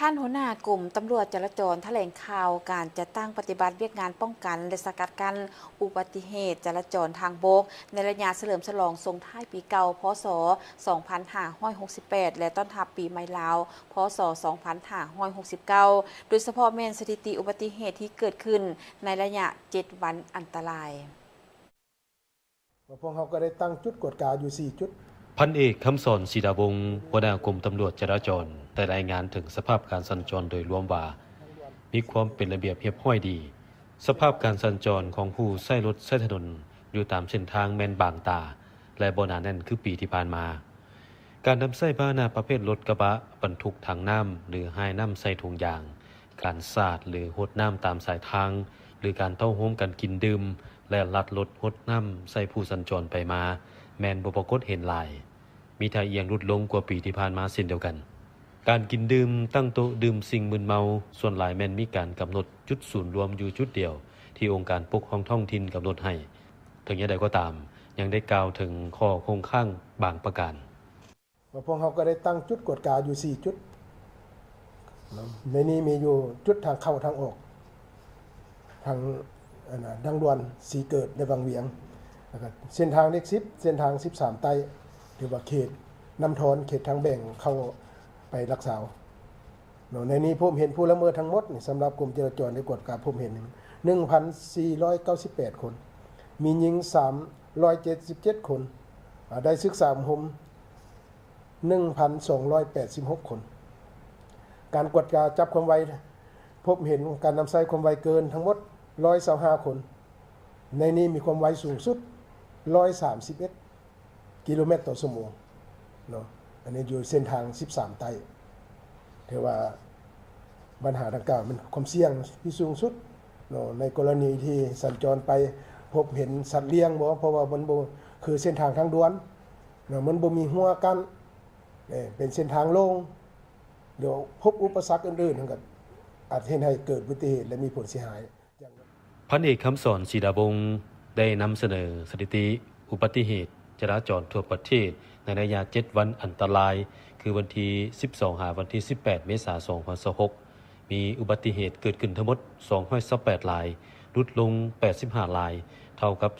ท่านหัวหน้ากลุ่มตำรวจจราจรแถลงข่าวการจัดตั้งปฏิบัติเวียกงานป้องกันและสกัดกั้นอุบัติเหตุจราจรทางบกในระยะเฉลิมฉลองส่งท้ายปีเก่าพศ 2568 และต้อนรับปีใหม่ลาวพศ 2569 โดยเฉพาะแม่นสถิติอุบัติเหตุที่เกิดขึ้นในระยะ 7 วันอันตรายพวกเขาก็ได้ตั้งจุดกวดการอยู่4จุดพันเอกคำสอนศิดาวงศ์หัวหน้ากรมตำรวจจราจรได้รายงานถึงสภาพการสัญจรโดยรวมว่ามีความเป็นระเบียบเรียบร้อยดีสภาพการสัญจรของผู้ใช้รถใช้ถนนอยู่ตามเส้นทางแม่นบางตาและบ่หนาแน่นคือปีที่ผ่านมาการนำใช้พาหนะประเภทรถกระบะบรรทุกถังน้ำหรือหายน้ำใส่ถุงยางการสาดหรือหดน้ำตามสายทางหรือการเต้าโฮมกันกินดื่มและลัดรถหดน้ำใส่ผู้สัญจรไปมาแม่นบ่ปรากฏเห็นหลายมีท่าเอียงลดลงกว่าปีที่ผ่านมาเช่นเดียวกันการกินดื่มตั้งโต๊ะดื่มสิ่งมึนเมาส่วนหลายแม่นมีการกำหนดจุดศูนย์รวมอยู่จุดเดียวที่องค์การปกครองท้องถิ่นกำหนดให้ถึงอย่างใดก็ตามยังได้กล่าวถึงข้อคงข้างบางประการพวกเขาก็ได้ตั้งจุดกวดการอยู่4จุดในนี้มีอยู่จุดทางเข้าทางออกทางดังดวนสีเกิดในบางเวียงนะครับเส้นทางเลข10เส้นทาง13ไต้หรือว่าเขตน้ำทอนเขตทางแบ่งเข้าไปรักษาในนี้ผมเห็นผู้ละเมิดทั้งหมดสำหรับกรมจราจรได้กวดการผมเห็น 1,498 คนมีหญิง377 คนได้ศึกษาผม 1,286 คนการกวดการจับความไวพบเห็นการนำใช้ความไวเกินทั้งหมด125 คนในนี้มีความไวสูงสุด131 กิโลเมตรต่อชั่วโมงเนาะอันนี้อยู่เส้นทาง13ไต้ถือว่าปัญหาดังกล่าวมันความเสี่ยงที่สูงสุดเนาะในกรณีที่สัญจรไปพบเห็นสัตว์เลี้ยงบ่เพราะว่ามันบ่คือเส้นทางทางด่วนเนาะมันบ่มีหัวกั้นเป็นเส้นทางโล่งเดี๋ยวพบอุปสรรคอื่นๆก็อาจเห็นให้เกิดอุบัติเหตุและมีผลเสียหายพันเอกคำสอนศิดาวงศ์ได้นำเสนอสถิติอุบัติเหตุจราจรทั่วประเทศในระยะ 7 วันอันตรายคือวันที่ 12 หาวันที่ 18 เมษายน 2026 มีอุบัติเหตุเกิดขึ้นทั้งหมด 228 รายลดลง 85 รายเท่ากับ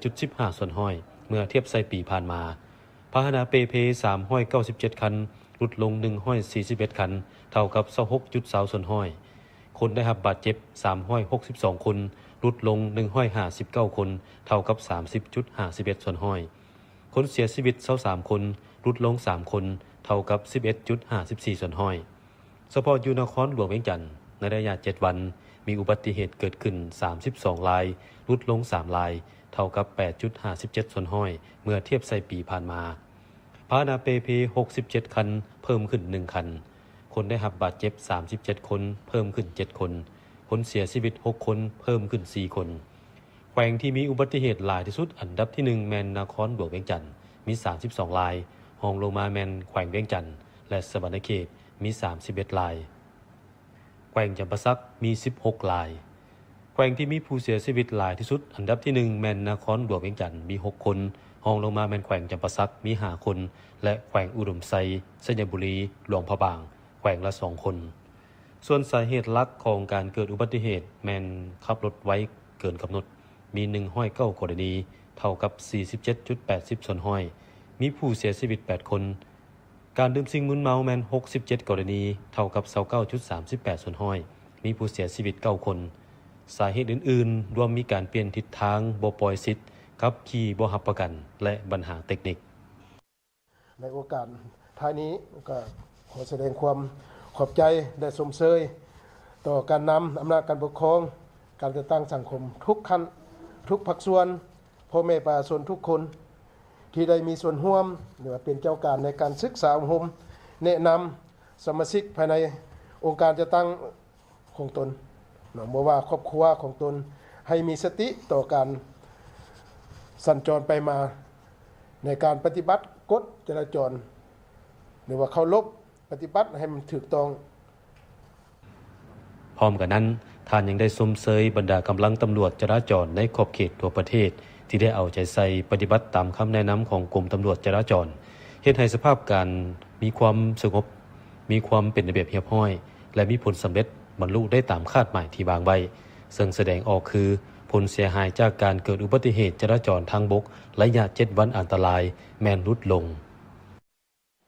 27.15 ส่วนห้อยเมื่อเทียบไส่ปีผ่านมาพาหนะเปเพ397 คันลดลง141 คันเท่ากับ 26.20 ส่วนห้อยคนได้รับบาดเจ็บ362 คนลดลง159 คนเท่ากับ 30.51 ส่วนห้อยคนเสียชีวิต23 คนลดลง3 คนเท่ากับ 11.54 ส่วนห้อยเฉพาะอยู่นครหลวงเวียงจันทน์ในระยะ 7 วันมีอุบัติเหตุเกิดขึ้น32 รายลดลง3 รายเท่ากับ 8.57 ส่วนห้อยเมื่อเทียบไส่ปีผ่านมาพาหนะเปเพ67 คันเพิ่มขึ้น1 คันคนได้รับบาดเจ็บ37 คนเพิ่มขึ้น7 คนคนเสียชีวิต6 คนเพิ่มขึ้น4 คนแขวงที่มีอุบัติเหตุหลายที่สุดอันดับที่1แมนนครหลวงเวียงจันทน์มี32 รายรองลงมาแมนแขวงเวียงจันทน์และสวรรณเขตมี31 รายแขวงจำปาสักมี16 รายแขวงที่มีผู้เสียชีวิตหลายที่สุดอันดับที่1แมนนครหลวงเวียงจันทน์มี6 คนรองลงมาแมนแขวงจำปาสักมี5 คนและแขวงอุดมไซสัญบุรีหลวงพระบางแขวงละ2 คนส่วนสาเหตุหลักของการเกิดอุบัติเหตุแมนขับรถไว้เกินกำหนดมี109 กรณีเท่ากับ 47.80 ส่วนห้อยมีผู้เสียชีวิต8 คนการดื่มสิ่งมึนเมาแมน67 กรณีเท่ากับ 29.38 ส่วนห้อยมีผู้เสียชีวิต9 คนสาเหตุอื่นๆรวมมีการเปลี่ยนทิศทางบ่ปล่อยสิทธิ์ขับขี่บ่รับประกันและปัญหาเทคนิคในโอกาสท้ายนี้ก็ขอแสดงความขอบใจและสมเชยต่อการนำอำนาจการปกครองการจัดตั้งสังคมทุกขั้นทุกภาคส่วนพ่อแม่ประชาชนทุกคนที่ได้มีส่วนร่วมหรือว่าเป็นเจ้าการในการศึกษาอบรมแนะนำสมาชิกภายในองค์การจัดตั้งของตนบอกว่าครอบครัวของตนให้มีสติต่อการสัญจรไปมาในการปฏิบัติกฎจราจรหรือว่าเคารพปฏิบัติให้มันถูกต้องพร้อมกันนั้นท่านยังได้ชมเชยบรรดากำลังตำรวจจราจรในขอบเขตทั่วประเทศที่ได้เอาใจใส่ปฏิบัติตามคำแนะนำของกรมตำรวจจราจรเฮ็ดให้สภาพการมีความสงบมีความเป็นระเบียบเรียบร้อย และมีผลสำเร็จบรรลุได้ตามคาดหมายที่วางไว้ซึ่งแสดงออกคือผลเสียหายจากการเกิดอุบัติเหตุจราจรทางบกระยะ7 วันอันตรายแม่นลดลง